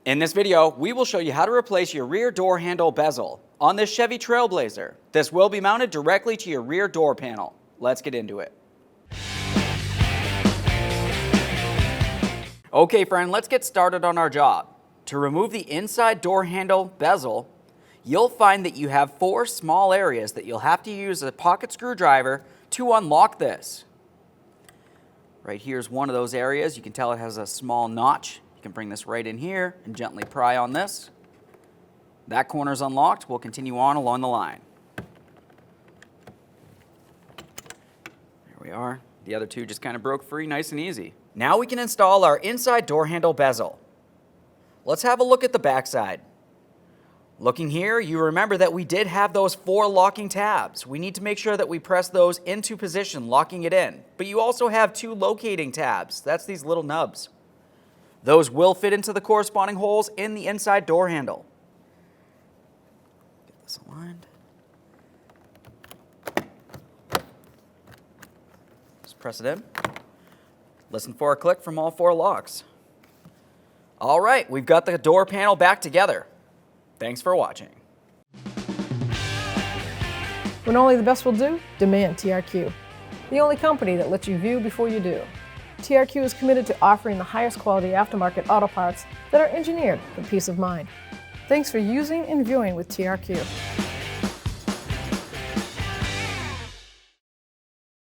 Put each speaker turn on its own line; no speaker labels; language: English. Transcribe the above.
In this video, we will show you how to replace your rear door handle bezel on this Chevy Trailblazer. This will be mounted directly to your rear door panel. Let's get into it. Okay friend, let's get started on our job. To remove the inside door handle bezel, you'll find that you have 4 small areas that you'll have to use a pocket screwdriver to unlock this. Right here is one of those areas. You can tell it has a small notch. You can bring this right in here and gently pry on this. That corner is unlocked. We'll continue on along the line. There we are. The other 2 just kind of broke free, nice and easy. Now we can install our inside door handle bezel. Let's have a look at the back side. Looking here, you remember that we did have those 4 locking tabs. We need to make sure that we press those into position, locking it in. But you also have 2 locating tabs. That's these little nubs. Those will fit into the corresponding holes in the inside door handle. Get this aligned. Just press it in. Listen for a click from all 4 locks. All right, we've got the door panel back together. Thanks for watching.
When only the best will do, demand TRQ. The only company that lets you view before you do. TRQ is committed to offering the highest quality aftermarket auto parts that are engineered for peace of mind. Thanks for using and viewing with TRQ.